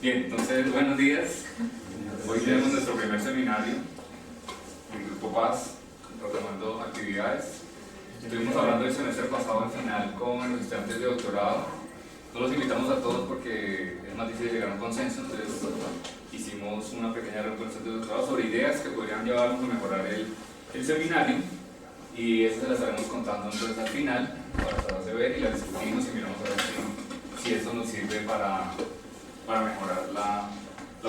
Bien, entonces, buenos días. Hoy tenemos nuestro primer seminario, el Grupo Paz, retomando actividades. Estuvimos hablando el semestre pasado al final con los estudiantes de doctorado. No los invitamos a todos porque es más difícil llegar a un consenso, entonces hicimos una pequeña reunión con los estudiantes de doctorado sobre ideas que podrían llevarnos a mejorar el seminario, y eso se las estaremos contando entonces al final para tratar de ver y las discutimos y miramos a ver si eso nos sirve para mejorar la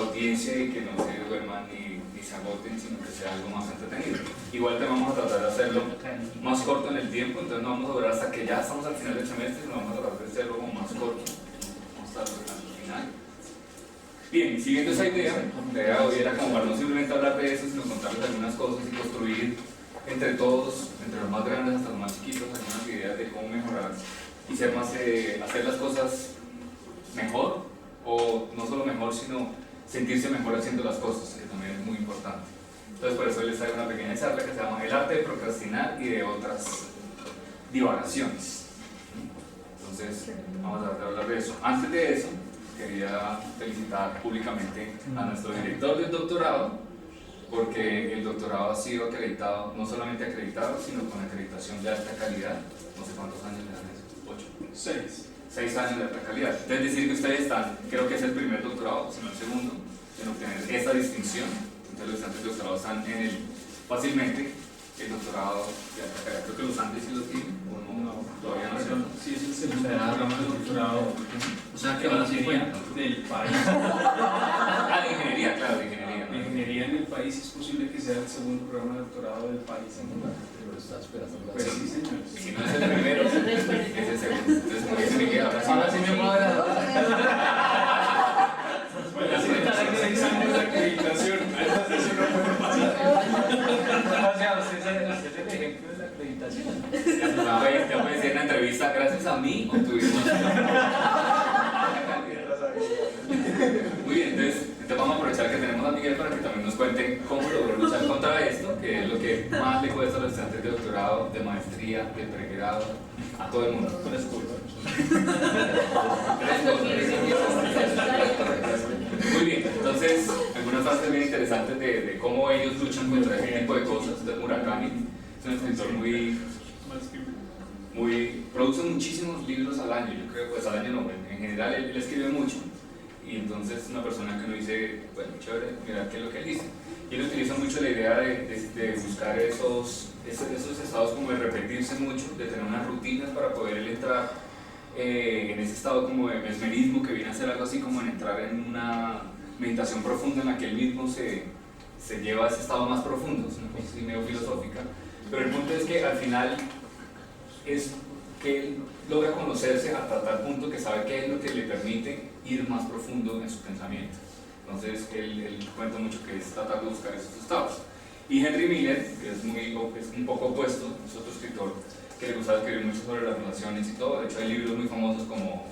audiencia y que no se duerman ni se agoten, sino que sea algo más entretenido. Igual te vamos a tratar de hacerlo más corto en el tiempo, entonces no vamos a durar hasta que ya estamos al final del semestre, sino vamos a tratar de hacerlo como más corto, vamos a estar hasta el final. Bien, y siguiendo esa idea, la idea de hoy era como para no simplemente hablar de eso, sino contarles algunas cosas y construir entre todos, entre los más grandes hasta los más chiquitos, algunas ideas de cómo mejorar y ser más, hacer las cosas mejor, o no solo mejor, sino sentirse mejor haciendo las cosas, que también es muy importante. Entonces por eso les traigo una pequeña charla que se llama El arte de procrastinar y de otras divagaciones. Entonces vamos a tratar de hablar de eso. Antes de eso, quería felicitar públicamente a nuestro director del doctorado, porque el doctorado ha sido acreditado, no solamente acreditado, sino con acreditación de alta calidad. No sé cuántos años le dan eso. 6. 6 años de alta calidad. Es decir, que ustedes están, creo que es el primer doctorado, sino el segundo, en obtener esta distinción. Entonces los estudiantes de doctorado están en el, fácilmente, el doctorado de alta calidad. Creo que los antes sí lo tienen, o no, todavía no sé. Sí, es el segundo programa de doctorado. O sea, que van a ser del país. Ah, de ingeniería, claro, de ingeniería. La ingeniería en el país es posible que sea el segundo programa de doctorado del país en el mundo. Pero sí, señor. Si no es el primero, es el segundo. Entonces, como dice Miguel, ahora sí me puedo graduar. Bueno, así están 6 años de acreditación. Eso no puede pasar. O sea, usted es el ejemplo de la acreditación. Ya puede decir en la entrevista, gracias a mí obtuvimos. Muy bien, entonces vamos a aprovechar que tenemos a Miguel para que también nos cuente cómo logró luchar contra esto, que es lo que más le cuesta a los estudiantes de doctorado, de maestría, de pregrado, a todo el mundo. Tres cosas. Muy bien, entonces algunas frases bien interesantes de cómo ellos luchan contra este tipo de cosas. Entonces, Murakami es un escritor produce muchísimos libros al año, yo creo, pues al año no, en general él escribe mucho, y entonces es una persona que uno dice, bueno, chévere, mirar qué es lo que él dice. Y él utiliza mucho la idea de buscar esos estados como de repetirse mucho, de tener unas rutinas para poder él entrar en ese estado como de mesmerismo, que viene a ser algo así como en entrar en una meditación profunda en la que él mismo se lleva a ese estado más profundo. Es una cosa así medio filosófica, pero el punto es que al final es que él logra conocerse hasta tal punto que sabe qué es lo que le permite ir más profundo en su pensamiento. Entonces él cuenta mucho que es tratar de buscar esos estados. Y Henry Miller, que es un poco opuesto, es otro escritor que le gustaba escribir mucho sobre las relaciones y todo. De hecho hay libros muy famosos como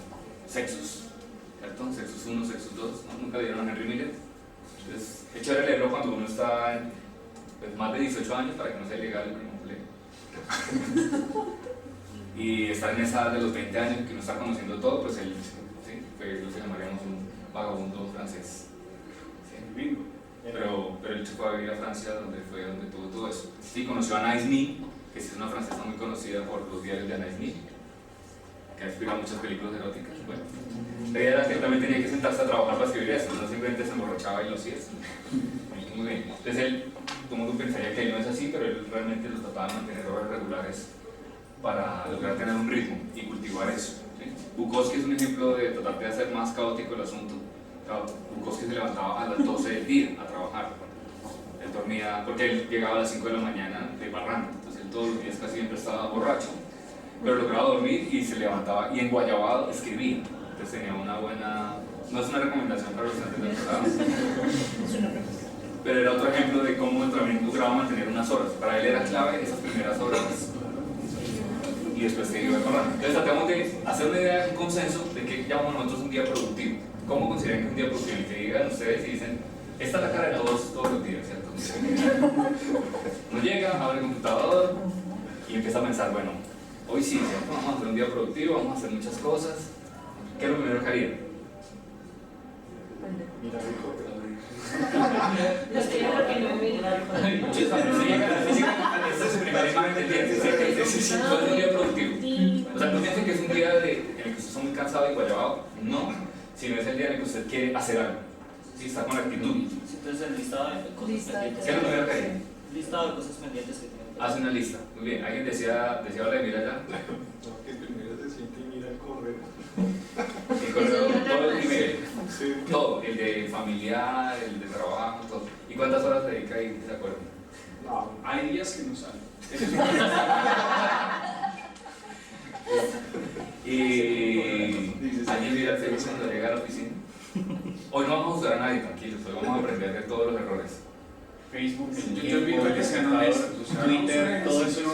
Sexus, ¿cierto? Sexus 1, Sexus 2, ¿no? ¿Nunca leyeron a Henry Miller? Entonces es chévere leerlo cuando uno está en más de 18 años para que no sea ilegal el que no lee. Y estar en esa edad de los 20 años que uno está conociendo todo, pues él, ¿sí? Fue lo que llamaríamos un vagabundo francés. ¿Sí? Pero él se fue a vivir a Francia, donde tuvo todo eso. Sí, conoció a Anais Nin, que sí es una francesa muy conocida por los diarios de Anais Nin, que ha inspirado muchas películas eróticas. Bueno, la idea era que él también tenía que sentarse a trabajar para escribir eso, no simplemente se emborrachaba y lo hacía. Muy bien. Entonces él, todo el mundo pensaría que él no es así, pero él realmente lo trataba de mantener horas regulares para lograr tener un ritmo y cultivar eso. ¿Sí? Bukowski es un ejemplo de tratar de hacer más caótico el asunto. Bukowski se levantaba a las 12 del día a trabajar. Él dormía, porque él llegaba a las 5 de la mañana de parranda, entonces él todos los días casi siempre estaba borracho, pero lograba dormir y se levantaba y en Guayabado escribía. Entonces tenía una buena, no es una recomendación para los estudiantes de doctorado, pero era otro ejemplo de cómo el entrenamiento lograba mantener unas horas. Para él era clave esas primeras horas y después que iba a correr. Entonces tratamos de hacer una idea, un consenso de qué llamamos nosotros un día productivo. ¿Cómo consideran que un día productivo? Y que digan ustedes y dicen, esta es la cara de todos los días, ¿cierto? Uno llega, abre el computador y empieza a pensar, bueno, hoy sí, ¿cierto? Vamos a hacer un día productivo, vamos a hacer muchas cosas. ¿Qué es lo primero que haría? Mira el correo. Los que yo creo que no ven. Muchos familias llegan así, este es su primer examen de dientes, es un día productivo. O sea, no piensen que es un día en el que usted está muy cansado y guayabado, no, sino es el día en el que usted quiere hacer algo, ¿sí? Está con actitud. Entonces el listado de cosas pendientes. ¿Qué es lo primero que hay? Listado de cosas pendientes que tienen que hacer. Hace una lista, muy bien, alguien decía Vladimir allá, No, que primero se siente y mira el correo. el correo, todo el nivel, Sí. todo, el de familiar, el de trabajo, todo. ¿Y cuántas horas se dedica ahí, de acuerdo? No, Hay días que no salen. Y alguien mira el Facebook cuando llega a la oficina. Hoy no vamos a juzgar a nadie, tranquilos, hoy vamos a aprender de todos los errores. Facebook, yo invito a que sean honestos, o sea, Twitter, todo eso es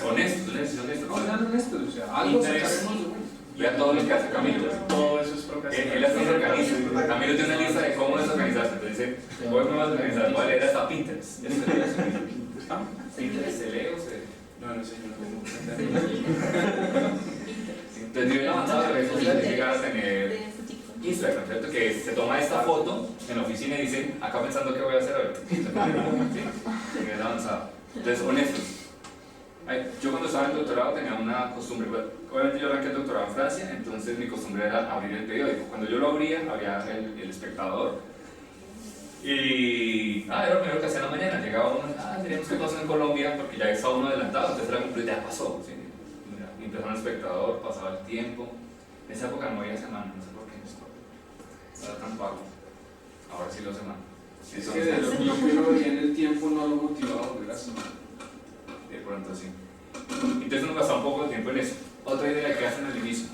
Honestos, honestos. No, sean honestos, o sea, algo sacaremos de bueno. Y a todo lo que hace Camilo. Todo eso es procrastinación. Él así se organiza. Camilo tiene una lista de cómo desorganizarse. Entonces dice, voy me vas a organizar, voy a leer hasta Pinterest. Pinterest se lee o se... No sé, yo no tengo. Entonces, nivel avanzado de redes sociales llegar a tener Instagram, ¿cierto? Que se toma esta foto en la oficina y dice, acá pensando qué voy a hacer hoy. ¿Sí? Nivel avanzado. Entonces, honestos. Yo cuando estaba en el doctorado tenía una costumbre, obviamente yo arranqué el doctorado en Francia, entonces mi costumbre era abrir el periódico. Cuando yo lo abría, había el espectador. Y era lo primero que hacía en la mañana. Llegaba uno, teníamos que pasar en Colombia, porque ya estaba uno adelantado, entonces era como, ya pasó. ¿Sí? Y empezó el espectador, pasaba el tiempo. En esa época no había semana, no sé por qué. Era tan pago. Ahora sí lo semana. Es que de lo que uno veía en el tiempo no lo motivaba a volver a semana. De pronto sí. Entonces uno gasta un poco de tiempo en eso. Otra idea que hacen al inicio.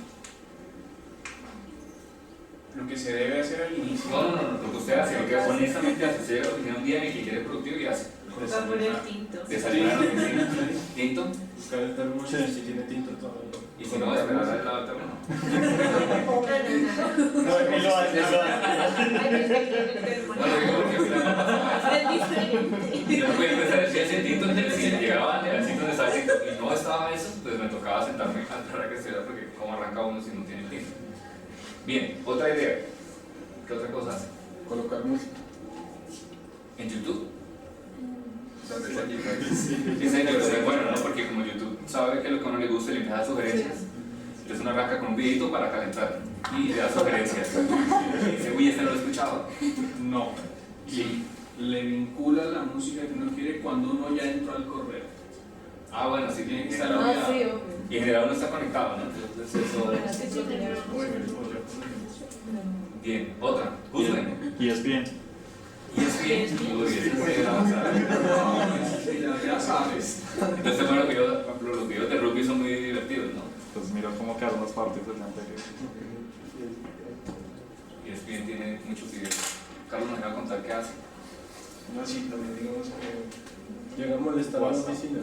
Lo que se debe hacer al inicio. No, lo que usted hace, lo que honestamente hace. Usted llega a la oficina un día en el que quiere productivo y hace. Va a poner tinto. Desayunar en la oficina. Tinto. buscar el termo si tiene tinto todavía. Y si no, esperar al lado del terreno. No, él lo hace, él lo hace. Bueno, digo porque al final no pasaba eso. Es diferente. Yo fui a empezar a decir ese tinto, entonces llegaba al sitio donde estaba el tinto y no estaba eso, pues me tocaba sentarme a esperar a que estuviera porque cómo arranca uno si no tiene tinto. Bien, otra idea. ¿Qué otra cosa hace? Colocar música. ¿En YouTube? Sí. Esa idea es buena, ¿no? Porque como YouTube sabe que lo que a uno le gusta y le empieza a dar sugerencias, entonces uno arranca con un videito para calentar y le da sugerencias. Y dice, uy, este no lo he escuchado. No. Sí. Le vincula la música que uno quiere cuando uno ya entró al correo. Ah, bueno, sí, tiene que estar. Ah, sí, obvio. Y en general uno está conectado, ¿no? Entonces eso... Bueno, sí, sí, tenemos. Bien, otra. Juzguen. Y es bien. Y es bien. Uy, esa es muy avanzada. Ya sabes. Entonces, bueno, los videos de rugby son muy divertidos, ¿no? Pues mira cómo quedaron las partes del anterior. Y es bien, tiene muchos videos. Carlos nos va a contar qué hace. No, sí, también digamos que llega a molestar a la oficina.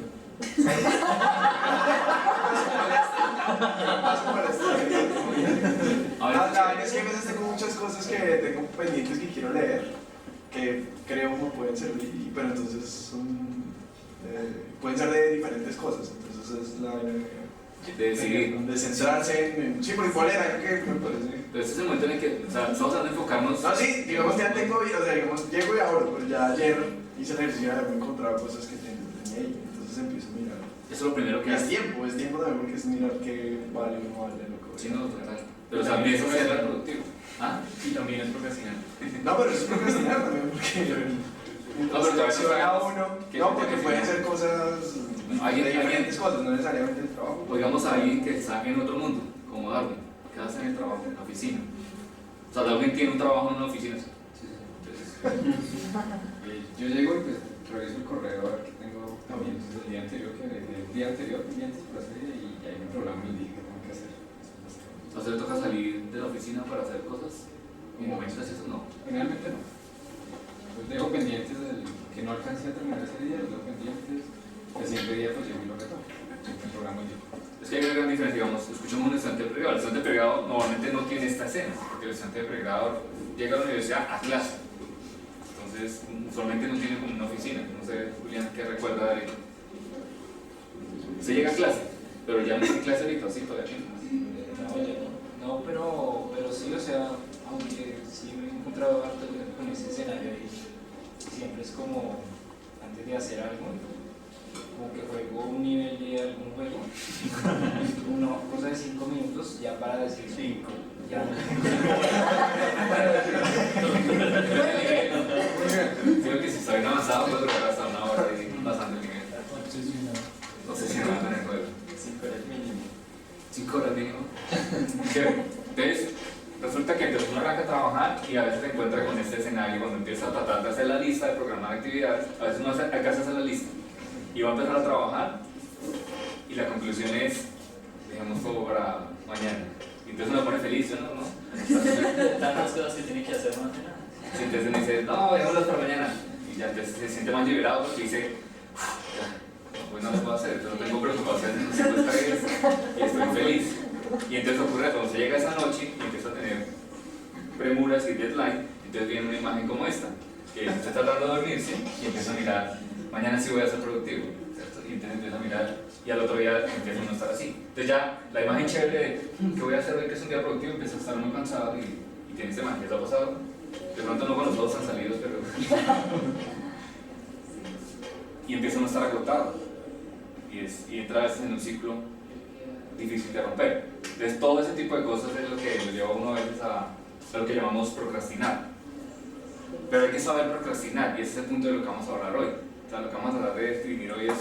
A La verdad es que a veces tengo muchas cosas que tengo pendientes que quiero leer, que creo que me pueden servir, pero entonces pueden ser de diferentes cosas. Entonces es la de decidir. de centrarse en sí, porque igual era algo que me parece. Entonces es el momento en el que, o sea, estamos tratando de enfocarnos. No, sí, digamos ya tengo, o sea, digamos, llego y abro, pero ya ayer hice el ejercicio de haberme encontrado cosas que tenía ahí, entonces empiezo a mirar. Eso es lo primero que Y es hace. tiempo también, porque es mirar qué vale o no vale lo que voy a Sí, no, total. Pero también eso es ser productivo. ¿Ah? Y también es procrastinar. No, pero eso es procrastinar también, porque No, pero todavía no cada sabemos uno. qué No, es porque procrastinar. pueden ser cosas Alguien- de diferentes cosas, no necesariamente el trabajo. Oigamos a alguien que está en otro mundo, como Darwin, que hace en el trabajo, en la oficina. O sea, Darwin tiene un trabajo en una oficina. Entonces, Yo llego y pues reviso el correo a ver qué tengo pendientes del día anterior, pendientes por hacer y ahí me programo y digo qué tengo que hacer. ¿a usted le toca salir de la oficina para hacer cosas? ¿En momentos así eso no? Generalmente no. Pues dejo pendientes del que no alcancé a terminar ese día, los dejo pendientes. El siguiente día pues llego y lo retomo. Siempre programo yo. Es que hay una gran diferencia, digamos, escuchamos un estudiante de pregrado. El estudiante de pregrado normalmente no tiene esta escena, porque el estudiante de pregrado llega a la universidad a clase. Entonces, usualmente no tiene como una oficina. No sé, Julián, ¿qué recuerda de él? Se llega a clase, pero ya no tiene clase ahorita, sí, todavía no. No, pero sí, o sea, aunque sí me he encontrado harto de hacer algo, como que juego un nivel de algún juego, una cosa de 5 minutos, ya para decir 5. Ya. Creo que si está bien avanzado puede durar hasta una hora y pasando el nivel. Obsesionado en el juego. 5 horas mínimo. 5 horas mínimo. Chévere. Entonces, resulta que entonces uno arranca a trabajar y a veces se encuentra con este escenario cuando empieza a tratar de hacer la lista, de programar actividades. A veces uno alcanza a hacer la lista y va a empezar a trabajar y la conclusión es, dejemos todo para mañana. Y entonces uno pone feliz, ¿no? Tantas cosas que tiene que hacer, no hace nada. Y entonces uno dice, no, dejémoslas para mañana. Y ya entonces se siente más liberado porque dice, ya, pues no lo puedo hacer, entonces no tengo preocupaciones, no tengo estrés y estoy feliz. Y entonces ocurre cuando se llega esa noche y empieza a tener premuras y deadline, entonces viene una imagen como esta, que está tratando de dormirse y empieza a mirar, mañana sí voy a ser productivo, ¿cierto? Y entonces empieza a mirar y al otro día empieza a no estar así. Entonces ya la imagen chévere de ¿qué voy a hacer hoy que es un día productivo? Empieza a estar muy cansado y tiene esta imagen. ¿Qué ha pasado? De pronto no con los ojos tan salidos, pero... y empieza a no estar agotado y entra a veces en un ciclo difícil de romper. Entonces todo ese tipo de cosas es lo que lo lleva a uno a veces a lo que llamamos procrastinar. Pero hay que saber procrastinar y ese es el punto de lo que vamos a hablar hoy. O sea, lo que vamos a hablar de escribir hoy es,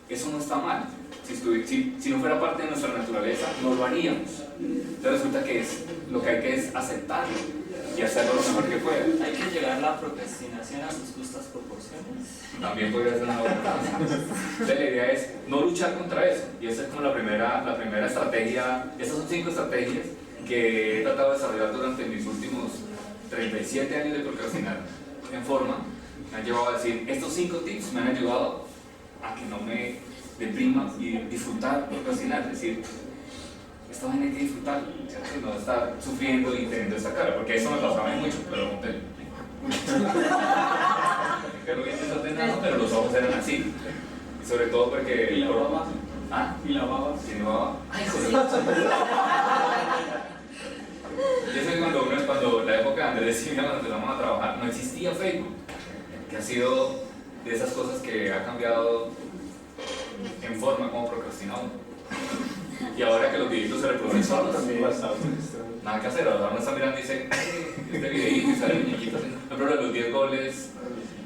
eso no está mal. Si no fuera parte de nuestra naturaleza, no lo haríamos. Entonces resulta que lo que hay que es aceptarlo y hacerlo lo mejor que pueda. Hay que llevar la procrastinación a sus justas proporciones. También podría ser una buena frase. Entonces la idea es no luchar contra eso. Y esa es como la primera estrategia. Estas son 5 estrategias que he tratado de desarrollar durante mis últimos 37 años de procrastinar en forma. Me han llevado a decir, estos 5 tips me han ayudado a que no me deprima y disfrutar procrastinar. Es decir, esta vaina hay que disfrutar, ¿cierto? Y no estar sufriendo y teniendo esta cara, porque eso me pasaba a mí mucho, pero no te... Pero bien desordenado, pero los ojos eran así. Y sobre todo porque... ¿Y la baba? ¿Ah? ¿Y la baba? ¿Tiene baba? ¡Ay, joder! Y eso es cuando la época de Andrés y cuando empezamos a trabajar, no existía Facebook, que ha sido de esas cosas que ha cambiado en forma como procrastinado. Y ahora que los videitos se reproducen solos, nada que hacer, ahora uno está mirando y dice, este videíto y sale el muñequito haciendo. Por ejemplo, los 10 goles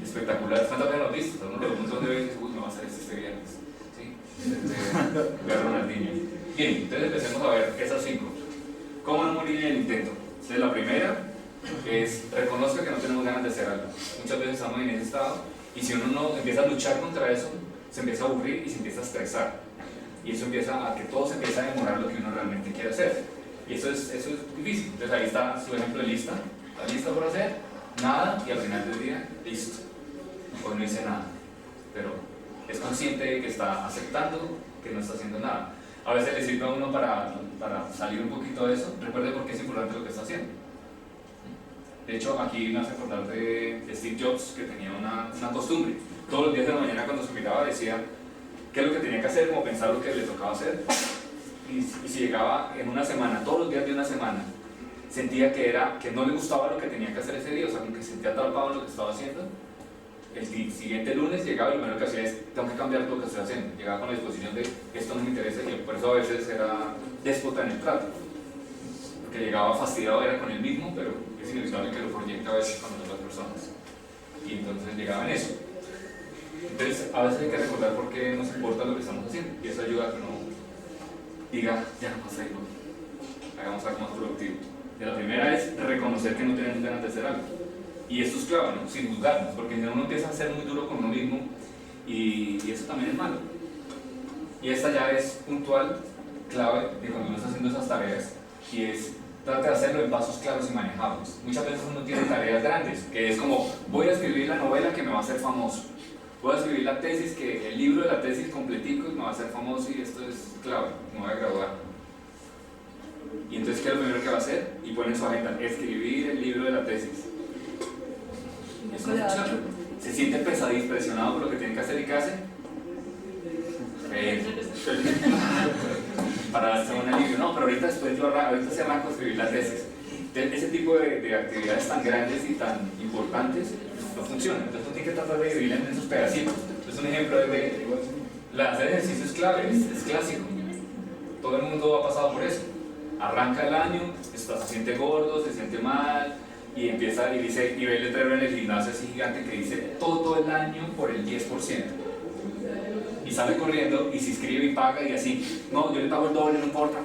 espectaculares, ¿cuántas veces lo has visto? Uno de un montón de veces, uy, me va a hacer este viernes. ¿Sí? Voy a Ronaldinho. Bien, entonces empecemos a ver esas 5. ¿Cómo no morir en el intento? Entonces la primera es, reconozca que no tenemos ganas de hacer algo. Muchas veces estamos en ese estado y si uno no empieza a luchar contra eso, se empieza a aburrir y se empieza a estresar. Y eso empieza a que todo se empieza a demorar lo que uno realmente quiere hacer. Y eso es difícil. Entonces ahí está su ejemplo de lista. ¿Está lista por hacer? Nada, y al final del día, listo. Hoy no hice nada. Pero es consciente de que está aceptando que no está haciendo nada. A veces le sirve a uno para salir un poquito de eso. Recuerde por qué es importante lo que está haciendo. De hecho, aquí me hace acordar de Steve Jobs, que tenía una costumbre. Todos los días de la mañana cuando se miraba decía qué es lo que tenía que hacer, como pensar lo que le tocaba hacer. Y si llegaba en una semana, todos los días de una semana, sentía que no le gustaba lo que tenía que hacer ese día, o sea, como que se sentía atrapado en lo que estaba haciendo, el siguiente lunes llegaba y lo primero que hacía es, tengo que cambiar lo que estoy haciendo. Llegaba con la disposición de, esto no me interesa, y por eso a veces era déspota en el trato. Porque llegaba fastidiado, era con él mismo, pero es inevitable que lo proyecte a veces con otras personas. Y entonces llegaba en eso. Entonces, a veces hay que recordar por qué nos importa lo que estamos haciendo, y eso ayuda a que uno diga, ya no pasa algo, hagamos algo más productivo. Y la primera es reconocer que no tenemos ganas de hacer algo. Y esto es clave, ¿no? Sin juzgarnos, porque si no uno empieza a ser muy duro con uno mismo, y eso también es malo. Y esta ya es puntual, clave de cuando uno está haciendo esas tareas, y es trata de hacerlo en pasos claros y manejables. Muchas veces uno tiene tareas grandes, que es como, voy a escribir la novela que me va a hacer famoso. Voy a escribir la tesis, el libro de la tesis completico y me va a hacer famoso y esto es clave, me voy a graduar. Y entonces, ¿qué es lo primero que va a hacer? Y pone en su agenda, escribir el libro de la tesis. Eso no funciona. Se siente pesadito, presionado por lo que tiene que hacer y ¿qué hace? Para darse un alivio. No, pero ahorita se arranco a escribir la tesis. Entonces, ese tipo de actividades tan grandes y tan importantes, no funciona. Entonces uno tiene que tratar de dividirla en esos pedacitos. Entonces un ejemplo es de hacer ejercicio es clave, es clásico. Todo el mundo ha pasado por eso. Arranca el año, se siente gordo, se siente mal y empieza y ve el letrero en el gimnasio así gigante que dice todo el año por el 10%. Y sale corriendo y se inscribe y paga y así, no, yo le pago el doble, no importa,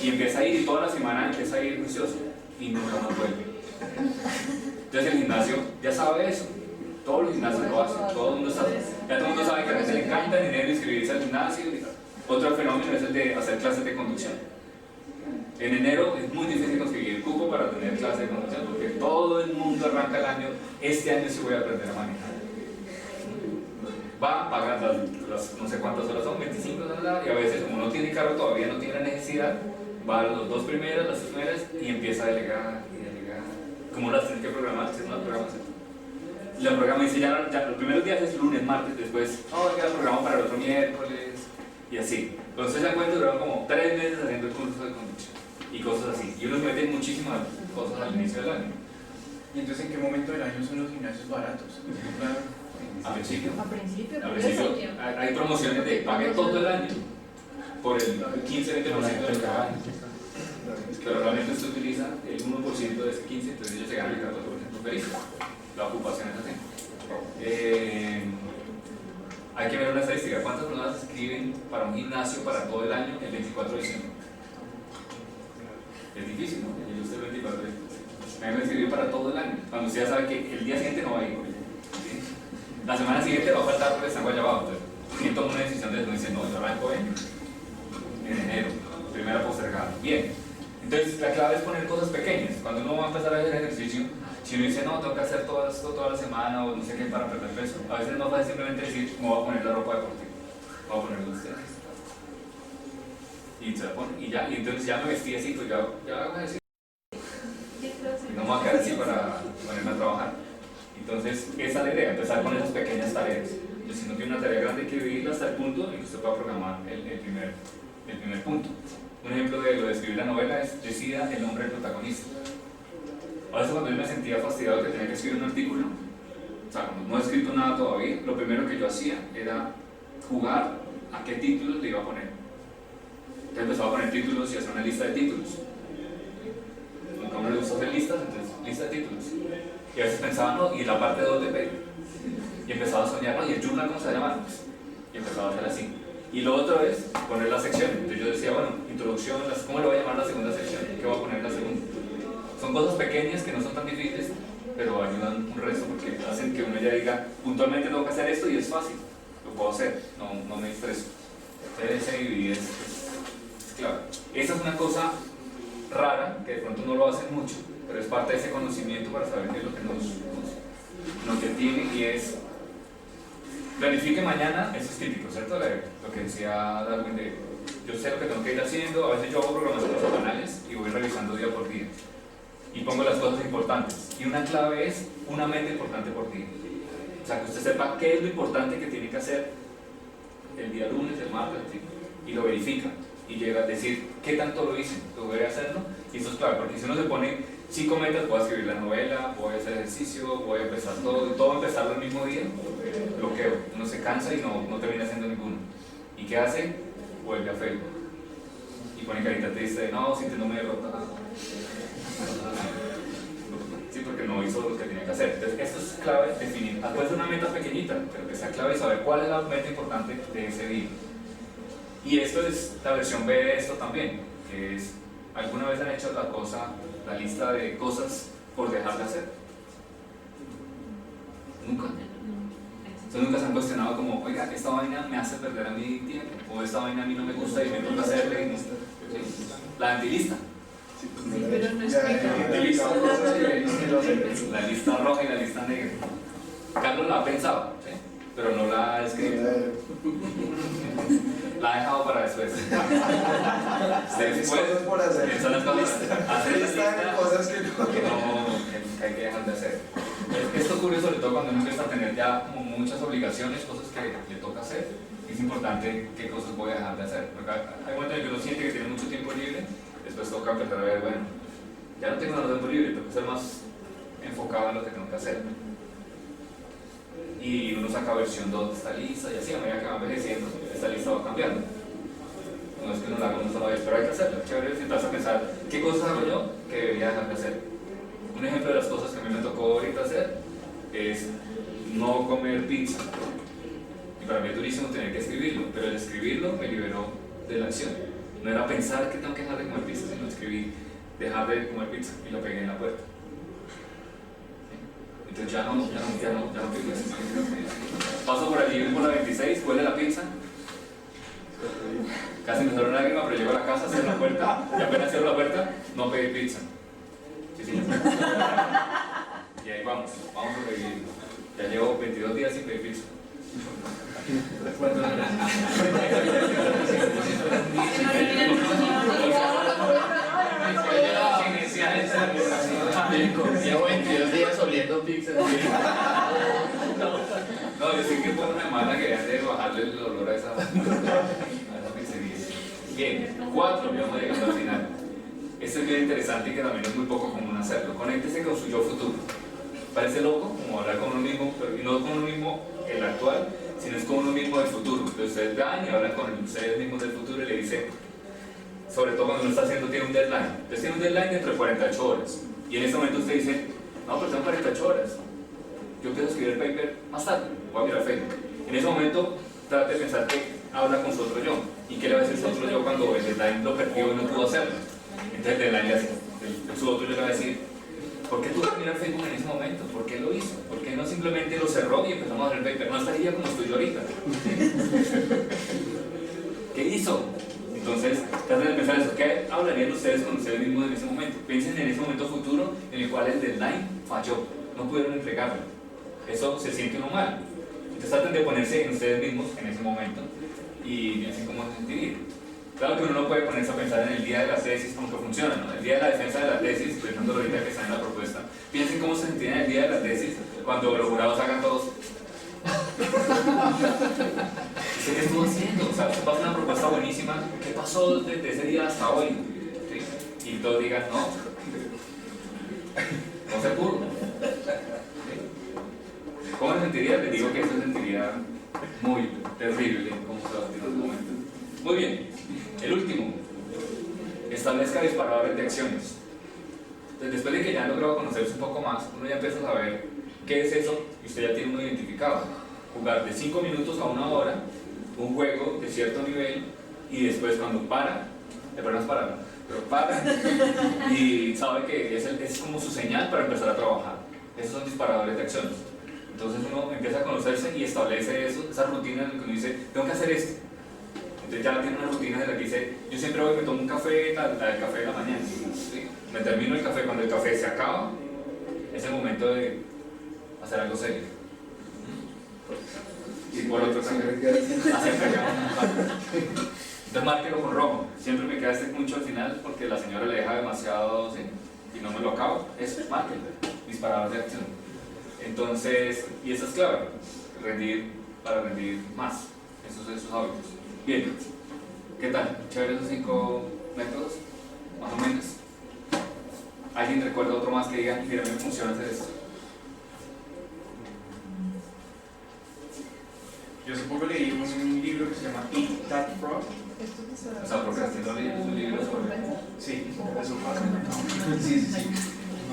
y empieza a ir y toda la semana empieza a ir juicioso y nunca más vuelve. Entonces el gimnasio ya sabe eso, todos los gimnasios lo hacen, todo el mundo sabe, ya todo el mundo sabe que a veces le encanta en enero inscribirse al gimnasio. Otro fenómeno es el de hacer clases de conducción. En enero es muy difícil conseguir el cupo para tener clases de conducción porque todo el mundo arranca el año, este año sí voy a aprender a manejar. Va, paga las no sé cuántas horas son, 25 horas, y a veces como no tiene carro todavía, no tiene la necesidad, va a los dos primeros, las tres primeras y empieza a delegar y delegar. Como las tienen que programar, si es una programación. La programa dice ya los primeros días es lunes, martes, después, no, queda programa para el otro miércoles y así. Entonces ya cuenta duraron como 3 meses haciendo el curso de conducción y cosas así. Y uno mete muchísimas cosas al inicio del año. ¿Y entonces en qué momento del año son los gimnasios baratos? Al principio. A principio, Al por principio eso. hay promociones de pague todo el año por el 15-20% del cada año. Pero realmente usted utiliza el 1% de ese 15%, entonces ellos se ganan el 14% feliz. La ocupación es así. Hay que ver una estadística. ¿Cuántas personas se inscriben para un gimnasio para todo el año el 24 de diciembre? Es difícil, ¿no? Y usted el 24 de diciembre. Me voy a inscribir para todo el año, cuando usted ya sabe que el día siguiente no va a ir. ¿Sí? La semana siguiente va a faltar porque está en Guayabao. Entonces, ¿quién toma una decisión de eso? Dice, no, yo arranco en enero, primera postergada. Bien. Entonces, la clave es poner cosas pequeñas. Cuando uno va a empezar a hacer ejercicio, si uno dice, no, tengo que hacer todo esto toda la semana o no sé qué para perder peso, a veces no fácil simplemente decir, me voy a poner la ropa deportiva, me voy a poner los tenis. Y se la pone, y ya, y entonces ya me vestí así, pues ya hago ejercicio. Y no me voy a quedar así para ponerme a trabajar. Entonces, esa es la idea, empezar con esas pequeñas tareas. Y si no tiene una tarea grande, hay que dividirla hasta el punto en que usted pueda programar el primer punto. Un ejemplo de lo de escribir la novela es decida el nombre del protagonista. A veces cuando yo me sentía fastidiado que tenía que escribir un artículo, o sea, cuando no he escrito nada todavía, lo primero que yo hacía era jugar a qué títulos le iba a poner. Entonces empezaba a poner títulos y hacer una lista de títulos. Nunca a uno le gusta hacer listas, entonces lista de títulos. Y a veces pensaba, no, y la parte 2 de P. Y empezaba a soñar, no, y el journal, ¿cómo se va a llamar? Y empezaba a hacer así. Y lo otro es poner la sección. Entonces yo decía, bueno, introducción, ¿cómo le voy a llamar la segunda sección? ¿Qué voy a poner en la segunda? Son cosas pequeñas que no son tan difíciles, pero ayudan un resto porque hacen que uno ya diga, puntualmente tengo que hacer esto y es fácil, lo puedo hacer, no me estreso. Entonces ese dividir es clave. Esa es una cosa rara, que de pronto no lo hacen mucho, pero es parte de ese conocimiento para saber qué es lo que nos detiene y es planifique mañana, eso es típico, ¿cierto? Lo que decía Darwin de yo sé lo que tengo que ir haciendo, a veces yo hago programaciones semanales y voy revisando día por día y pongo las cosas importantes y una clave es una meta importante por día, o sea que usted sepa qué es lo importante que tiene que hacer el día lunes, el martes, y lo verifica y llega a decir qué tanto lo hice, logré hacerlo y eso es clave porque si uno se pone 5 metas, voy a escribir la novela, voy a hacer ejercicio, voy a empezar todo, y todo empezarlo el mismo día, bloqueo, uno se cansa y no termina haciendo ninguno. ¿Y qué hace? Vuelve a Facebook y pone carita triste, no, sintiéndome derrotado. Sí, porque no hizo lo que tenía que hacer. Entonces, esto es clave definir. Puede ser una meta pequeñita, pero que sea clave saber cuál es la meta importante de ese día. Y esto es la versión B de esto también, que es, ¿alguna vez han hecho la lista de cosas por dejar de hacer? Nunca. Entonces nunca se han cuestionado como, oiga, esta vaina me hace perder a mi tiempo, o esta vaina a mí no me gusta y me toca hacerla y no. ¿Sí? La antilista. Sí, pero no explica. La lista roja y la lista negra. Carlos la ha pensado, ¿sí? Pero no la ha escrito. La ha dejado para después. Después por hacer. piensa las cosas. Hacer la lista cosas que que hay que dejar de hacer. Esto ocurre sobre todo cuando uno empieza a tener ya como muchas obligaciones, cosas que le toca hacer. Es importante qué cosas voy a dejar de hacer. Porque hay momentos en que uno siente que tiene mucho tiempo libre, después toca empezar a ver, bueno, ya no tengo nada de tiempo libre, tengo que ser más enfocado en lo que tengo que hacer. y uno saca versión 2 de esta lista y así a medida que va envejeciendo, esta lista va cambiando. No es que uno la haga una sola vez, pero hay que hacerlo. Es chévere sentarse a pensar qué cosas hago yo que debería dejar de hacer. Un ejemplo de las cosas que a mí me tocó ahorita hacer es no comer pizza. Y para mí es durísimo tener que escribirlo, pero el escribirlo me liberó de la acción. No era pensar que tengo que dejar de comer pizza, sino escribí dejar de comer pizza y lo pegué en la puerta. Entonces ya no pido eso. Paso por allí por la 26, huele la pizza. Casi me salió una lágrima, pero llego a la casa, cierro la puerta, y apenas cierro la puerta, no pedí pizza. Sí, señor. Y ahí vamos sobreviviendo. Ya llevo 22 días sin pedir pizza. Llevo 22 días oliendo pizza. No, yo sé que por una semana quería hacer bajarle el olor a esa pizzería. Bien, 4, ya vamos llegando al final. Esto es bien interesante y que también es muy poco común hacerlo. Conéctese con su yo futuro. Parece loco como hablar con uno mismo, pero no con uno mismo el actual, sino es con uno mismo del futuro. Entonces ustedes van y hablan con ustedes mismos del futuro y le dicen, sobre todo cuando uno está haciendo, tiene un deadline. Entonces tiene un deadline dentro de 48 horas. Y en ese momento usted dice, no, pero tengo 48 horas. Yo empiezo a escribir el paper más tarde, voy a mirar Facebook. En ese momento trate de pensar que habla con su otro yo. ¿Y qué le va a decir su otro yo cuando el deadline lo perdió y no pudo hacerlo? Entonces el deadline le hace, su otro yo le va a decir, ¿por qué tuvo que mirar Facebook en ese momento? ¿Por qué lo hizo? ¿Por qué no simplemente lo cerró y empezamos a hacer el paper? No estaría como estoy yo ahorita. ¿Qué hizo? Entonces, traten de pensar eso. ¿Qué hablarían ustedes con ustedes mismos en ese momento? Piensen en ese momento futuro en el cual el deadline falló, no pudieron entregarlo. Eso se siente uno mal. Entonces traten de ponerse en ustedes mismos en ese momento y así como se sentiría. Claro que uno no puede ponerse a pensar en el día de la tesis como que funciona, ¿no? El día de la defensa de la tesis, pensando ahorita que está en la propuesta, piensen cómo se sentiría el día de la tesis cuando los jurados hagan todos. ¿Qué estuvo haciendo? O sea, se pasa una propuesta buenísima, ¿qué pasó desde ese día hasta hoy? ¿Sí? Y todos digan, no se pudo. ¿Sí? ¿Cómo se sentiría? Les digo que eso se sentiría muy terrible como se va a sentir en ese momento. Muy bien, el último, establezca disparadores de acciones. Entonces, después de que ya han logrado conocerse un poco más, uno ya empieza a saber qué es eso y usted ya tiene uno identificado. Jugar de 5 minutos a 1 hora, un juego de cierto nivel y después cuando para, no es parar, pero para y sabe que es como su señal para empezar a trabajar. Esos son disparadores de acciones. Entonces uno empieza a conocerse y establece esa rutina en la que uno dice, tengo que hacer esto. Entonces ya tiene una rutina en la que dice, yo siempre voy y me tomo un café, la del café de la mañana. ¿Sí? Me termino el café, cuando el café se acaba, es el momento de hacer algo serio. Y por otro también, entonces márquelo con rojo. Siempre me queda este mucho al final porque la señora le deja demasiado, ¿sí? Y no me lo acabo. Es márquelo, disparador de acción. Entonces, y esa es clave, para rendir más, esos hábitos. Bien, ¿qué tal? ¿Chévere esos 5 métodos? Más o menos. ¿Alguien recuerda otro más que diga, mira, me funciona hacer esto? Yo hace poco leí un libro que se llama Eat That Frog. O sea, procrastinador es un libro sobre... Sí, eso pasa. Sí.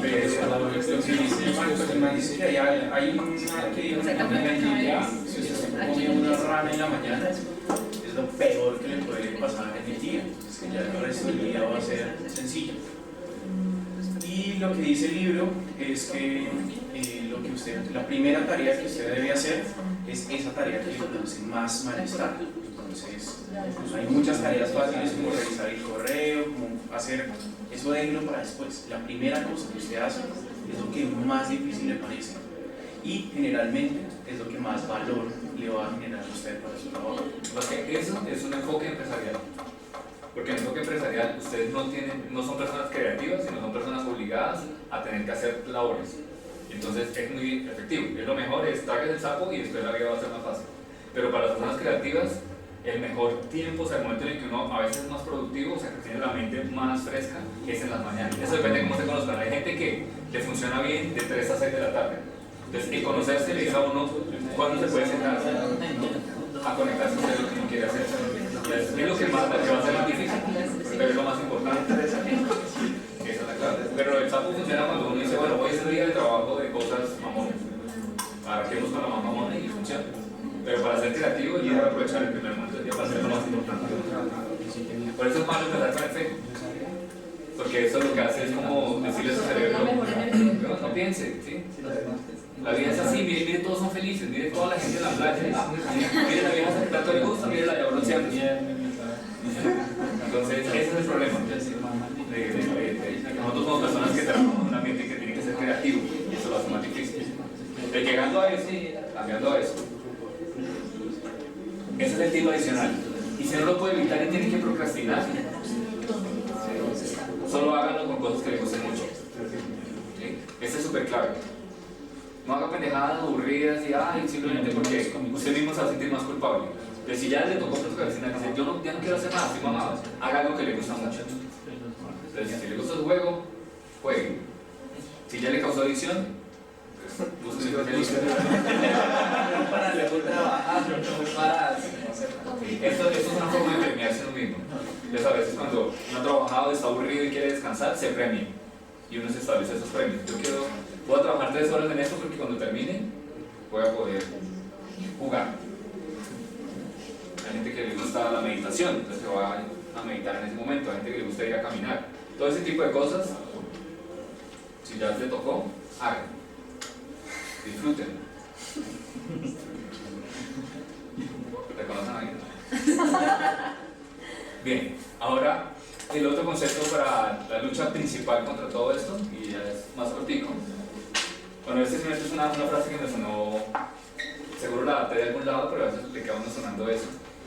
Pero lo que dice el man dice que hay una que dijo si usted se come una rana en la mañana, es lo peor que le puede pasar en el día. Es que ya el resto del día va a ser sencillo. Y lo que dice el libro es que la primera tarea que usted debe hacer es esa tarea que le produce más malestar. Entonces, pues hay muchas tareas fáciles como revisar el correo, como hacer eso, déjelo para después. La primera cosa que usted hace es lo que más difícil le parece y generalmente es lo que más valor le va a generar a usted para su trabajo. Porque eso es un enfoque empresarial. Porque en el enfoque empresarial ustedes no son personas creativas, sino son personas obligadas a tener que hacer labores. Entonces es muy efectivo. Es lo mejor, es tragues el sapo y después la vida va a ser más fácil. Pero para las personas creativas, el mejor tiempo, o sea, el momento en el que uno a veces es más productivo, o sea, que tiene la mente más fresca, es en las mañanas. Eso depende de cómo se conozcan. Hay gente que le funciona bien de 3 a 6 de la tarde. Entonces, el conocerse le dice a uno cuándo se puede sentar a conectarse con lo que uno quiere hacer. Entonces, es lo que va a ser más difícil, pero es lo más importante. Esa es la clave. Pero el sapo funciona cuando uno dice, bueno, hoy es el día de trabajo de cosas mamones. Abarquemos con la más mamona y funciona. Pero para ser creativo, yo voy a aprovechar el primer momento del día para hacer lo más importante. Por eso es malo empezar con el fe. Porque eso lo que hace es como decirle a su cerebro, no piense, ¿sí? La vida es así, mire, mire, todos son felices, mire toda la gente en la playa, mire la vieja que tanto le gusta, mire la de bronceando. Entonces, ese es el problema. Nosotros somos personas que trabajamos en un ambiente que tiene que ser creativo y eso lo hace más difícil. Llegando a eso, cambiando a eso, ese es el tip adicional. Y si no lo puede evitar y tiene que procrastinar, solo háganlo con cosas que le gusten mucho. ¿Sí? Este es súper clave. No haga pendejadas aburridas y simplemente porque usted mismo se va a sentir más culpable. Pero si ya le tocó procrastinar y dice, ya no quiero hacer nada, estoy mamado, haga algo que le gusta mucho. Entonces, si le gusta su juego, juegue. Si ya le causó adicción, busque su Esto es una forma de premiarse a uno mismo. Entonces, a veces cuando uno ha trabajado, está aburrido y quiere descansar, se premia. Y uno se establece esos premios. Voy a trabajar 3 horas en esto porque cuando termine voy a poder jugar. Hay gente que le gusta la meditación, entonces se va a meditar en ese momento. Hay gente que le gusta ir a caminar. Todo ese tipo de cosas, si ya le tocó, hagan. Disfruten. ¿Reconocen ahí? Bien, ahora el otro concepto para la lucha principal contra todo esto, y ya es más cortico. Bueno, este semestre es una frase que me sonó, seguro la adapté de algún lado, pero a veces le queda uno sonando eso.